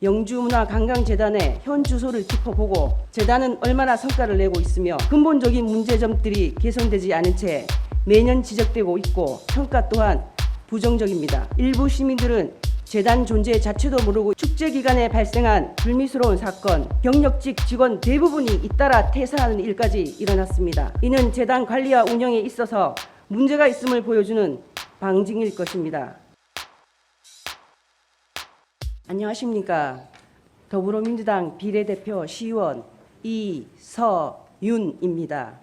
영주문화관광재단의 현 주소를 짚어보고 재단은 얼마나 성과를 내고 있으며 근본적인 문제점들이 개선되지 않은 채 매년 지적되고 있고 평가 또한 부정적입니다. 일부 시민들은 재단 존재 자체도 모르고 축제 기간에 발생한 불미스러운 사건, 경력직 직원 대부분이 잇따라 퇴사하는 일까지 일어났습니다. 이는 재단 관리와 운영에 있어서 문제가 있음을 보여주는 방증일 것입니다. 안녕하십니까. 더불어민주당 비례대표 시의원 이서윤입니다.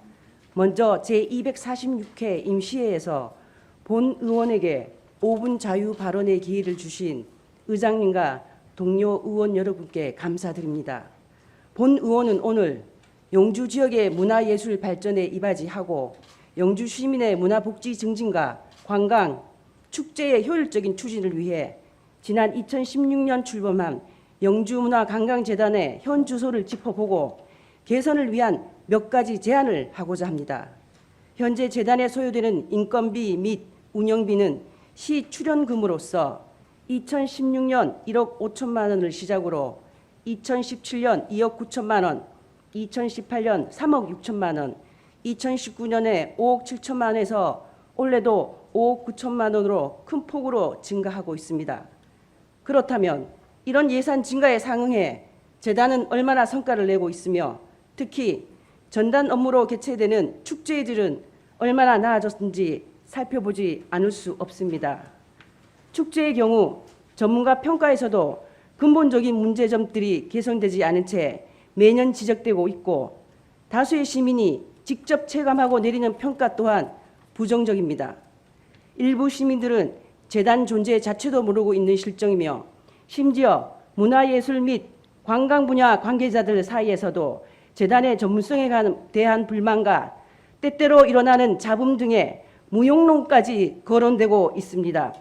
먼저 제246회 임시회에서 본 의원에게 5분 자유 발언의 기회를 주신 의장님과 동료 의원 여러분께 감사드립니다. 본 의원은 오늘 영주 지역의 문화예술 발전에 이바지하고 영주 시민의 문화복지 증진과 관광, 축제의 효율적인 추진을 위해 지난 2016년 출범한 영주문화관광재단의 현 주소를 짚어보고 개선을 위한 몇 가지 제안을 하고자 합니다. 현재 재단에 소요되는 인건비 및 운영비는 시 출연금으로서 2016년 1억 5천만 원을 시작으로 2017년 2억 9천만 원, 2018년 3억 6천만 원, 2019년에 5억 7천만 원에서 올해도 5억 9천만 원으로 큰 폭으로 증가하고 있습니다. 그렇다면 이런 예산 증가에 상응해 재단은 얼마나 성과를 내고 있으며 특히 전단 업무로 개최되는 축제들은 얼마나 나아졌는지 살펴보지 않을 수 없습니다. 축제의 경우 전문가 평가에서도 근본적인 문제점들이 개선되지 않은 채 매년 지적되고 있고 다수의 시민이 직접 체감하고 내리는 평가 또한 부정적입니다. 일부 시민들은 재단 존재 자체도 모르고 있는 실정이며 심지어 문화예술 및 관광 분야 관계자들 사이에서도 재단의 전문성에 대한 불만과 때때로 일어나는 잡음 등의 무용론까지 거론되고 있습니다.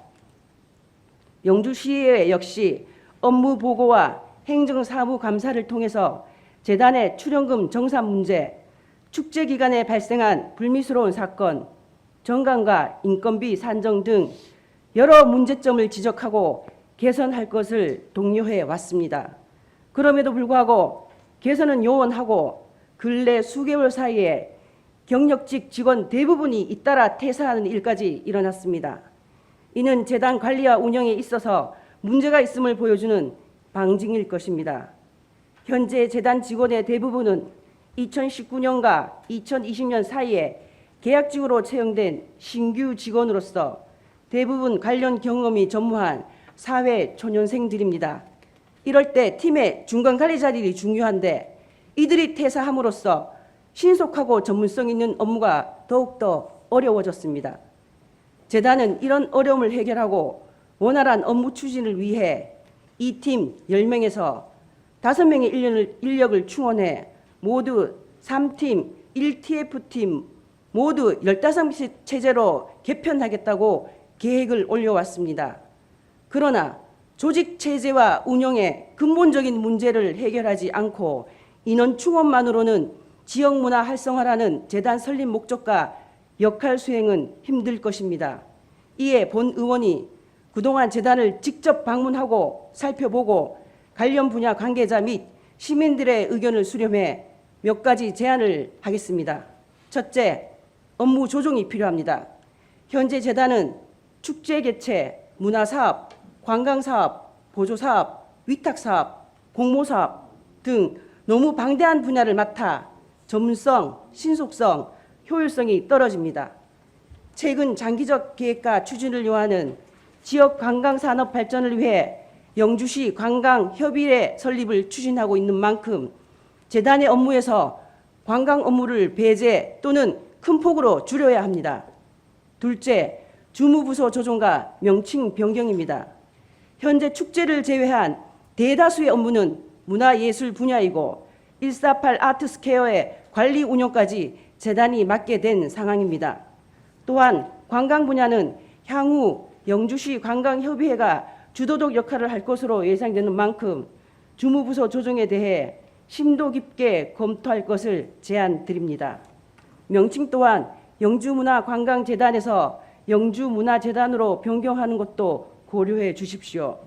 영주시의회 역시 업무 보고와 행정사무 감사를 통해서 재단의 출연금 정산 문제, 축제 기간에 발생한 불미스러운 사건, 정관과 인건비 산정 등 여러 문제점을 지적하고 개선할 것을 독려해 왔습니다. 그럼에도 불구하고 개선은 요원하고 근래 수개월 사이에 경력직 직원 대부분이 잇따라 퇴사하는 일까지 일어났습니다. 이는 재단 관리와 운영에 있어서 문제가 있음을 보여주는 방증일 것입니다. 현재 재단 직원의 대부분은 2019년과 2020년 사이에 계약직으로 채용된 신규 직원으로서 대부분 관련 경험이 전무한 사회 초년생들입니다. 이럴 때 팀의 중간 관리 자리이 중요한데 이들이 퇴사함으로써 신속하고 전문성 있는 업무가 더욱더 어려워졌습니다. 재단은 이런 어려움을 해결하고 원활한 업무 추진을 위해 이 팀 10명에서 5명의 인력을 충원해 모두 3팀, 1TF팀 모두 15명 체제로 개편하겠다고 계획을 올려왔습니다. 그러나 조직 체제와 운영의 근본적인 문제를 해결하지 않고 인원 충원만으로는 지역 문화 활성화라는 재단 설립 목적과 역할 수행은 힘들 것입니다. 이에 본 의원이 그동안 재단을 직접 방문하고 살펴보고 관련 분야 관계자 및 시민들의 의견을 수렴해 몇 가지 제안을 하겠습니다. 첫째, 업무 조정이 필요합니다. 현재 재단은 축제 개최, 문화사업, 관광사업, 보조사업, 위탁사업, 공모사업 등 너무 방대한 분야를 맡아 전문성, 신속성, 효율성이 떨어집니다. 최근 장기적 계획과 추진을 요하는 지역 관광산업 발전을 위해 영주시 관광협의회 설립을 추진하고 있는 만큼 재단의 업무에서 관광 업무를 배제 또는 큰 폭으로 줄여야 합니다. 둘째, 주무부서 조정과 명칭 변경입니다. 현재 축제를 제외한 대다수의 업무는 문화예술 분야이고 148 아트스퀘어의 관리 운영까지 재단이 맡게 된 상황입니다. 또한 관광 분야는 향후 영주시 관광협의회가 주도적 역할을 할 것으로 예상되는 만큼 주무부서 조정에 대해 심도 깊게 검토할 것을 제안드립니다. 명칭 또한 영주문화관광재단에서 영주문화재단으로 변경하는 것도 고려해 주십시오.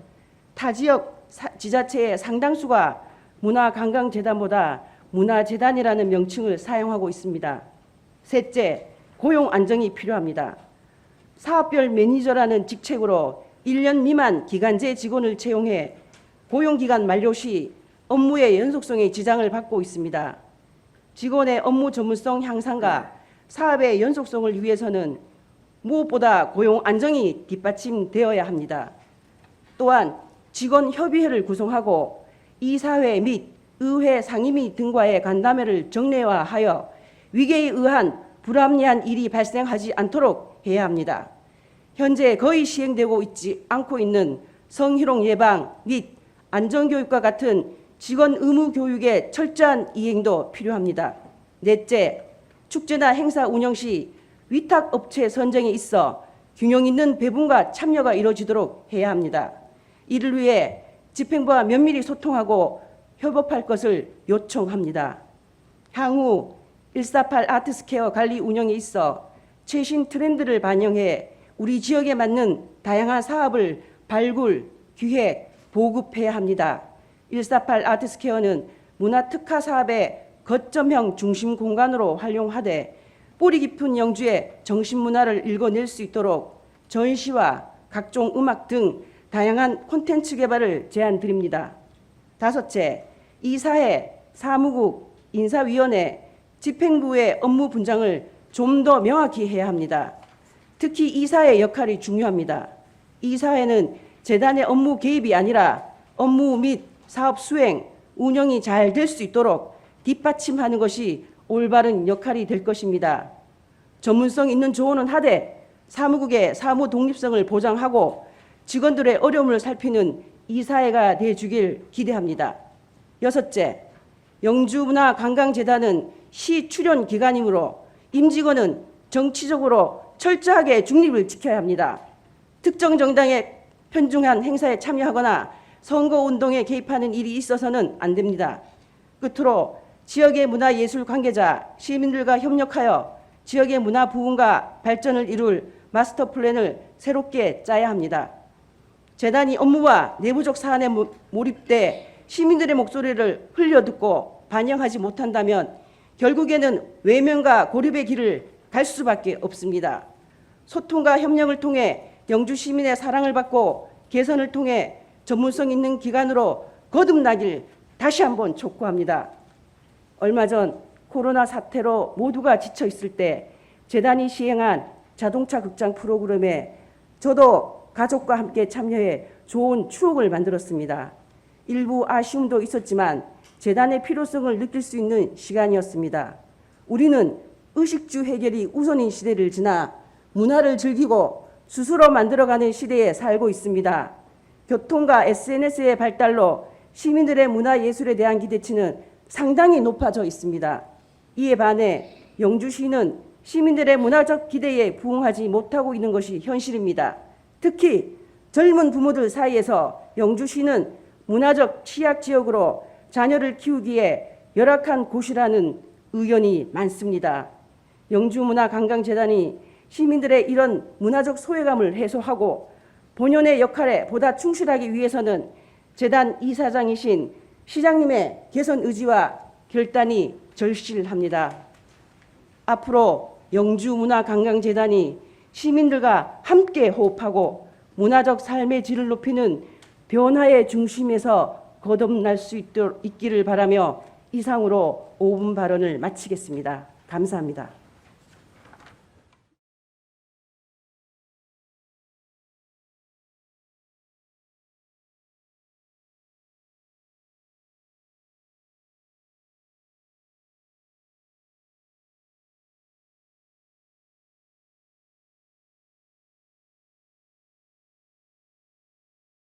타 지역 지자체의 상당수가 문화관광재단보다 문화재단이라는 명칭을 사용하고 있습니다. 셋째, 고용 안정이 필요합니다. 사업별 매니저라는 직책으로 1년 미만 기간제 직원을 채용해 고용기간 만료 시 업무의 연속성에 지장을 받고 있습니다. 직원의 업무 전문성 향상과 사업의 연속성을 위해서는 무엇보다 고용 안정이 뒷받침되어야 합니다. 또한 직원협의회를 구성하고 이사회 및 의회 상임위 등과의 간담회를 정례화하여 위계에 의한 불합리한 일이 발생하지 않도록 해야 합니다. 현재 거의 시행되고 있지 않고 있는 성희롱 예방 및 안전교육과 같은 직원 의무 교육의 철저한 이행도 필요합니다. 넷째, 축제나 행사 운영 시 위탁업체 선정에 있어 균형 있는 배분과 참여가 이루어지도록 해야 합니다. 이를 위해 집행부와 면밀히 소통하고 협업할 것을 요청합니다. 향후 148 아트스퀘어 관리 운영에 있어 최신 트렌드를 반영해 우리 지역에 맞는 다양한 사업을 발굴, 기획, 보급해야 합니다. 148 아트스퀘어는 문화특화 사업의 거점형 중심 공간으로 활용하되 뿌리 깊은 영주의 정신문화를 읽어낼 수 있도록 전시와 각종 음악 등 다양한 콘텐츠 개발을 제안드립니다. 다섯째, 이사회, 사무국, 인사위원회, 집행부의 업무 분장을 좀 더 명확히 해야 합니다. 특히 이사의 역할이 중요합니다. 이사회는 재단의 업무 개입이 아니라 업무 및 사업 수행, 운영이 잘 될 수 있도록 뒷받침하는 것이 올바른 역할이 될 것입니다. 전문성 있는 조언은 하되 사무국의 사무 독립성을 보장하고 직원들의 어려움을 살피는 이사회가 되어주길 기대합니다. 여섯째, 영주문화관광재단은 시 출연 기관이므로 임직원은 정치적으로 철저하게 중립을 지켜야 합니다. 특정 정당에 편중한 행사에 참여하거나 선거운동에 개입하는 일이 있어서는 안 됩니다. 끝으로 지역의 문화예술 관계자, 시민들과 협력하여 지역의 문화 부흥과 발전을 이룰 마스터 플랜을 새롭게 짜야 합니다. 재단이 업무와 내부적 사안에 몰입돼 시민들의 목소리를 흘려듣고 반영하지 못한다면 결국에는 외면과 고립의 길을 갈 수밖에 없습니다. 소통과 협력을 통해 영주 시민의 사랑을 받고 개선을 통해 전문성 있는 기관으로 거듭나길 다시 한번 촉구합니다. 얼마 전 코로나 사태로 모두가 지쳐 있을 때 재단이 시행한 자동차 극장 프로그램에 저도 가족과 함께 참여해 좋은 추억을 만들었습니다. 일부 아쉬움도 있었지만 재단의 필요성을 느낄 수 있는 시간이었습니다. 우리는 의식주 해결이 우선인 시대를 지나 문화를 즐기고 스스로 만들어가는 시대에 살고 있습니다. 교통과 SNS의 발달로 시민들의 문화예술에 대한 기대치는 상당히 높아져 있습니다. 이에 반해 영주시는 시민들의 문화적 기대에 부응하지 못하고 있는 것이 현실입니다. 특히 젊은 부모들 사이에서 영주시는 문화적 취약지역으로 자녀를 키우기에 열악한 곳이라는 의견이 많습니다. 영주문화관광재단이 시민들의 이런 문화적 소외감을 해소하고 본연의 역할에 보다 충실하기 위해서는 재단 이사장이신 시장님의 개선 의지와 결단이 절실합니다. 앞으로 영주문화관광재단이 시민들과 함께 호흡하고 문화적 삶의 질을 높이는 변화의 중심에서 거듭날 수 있기를 바라며 이상으로 5분 발언을 마치겠습니다. 감사합니다.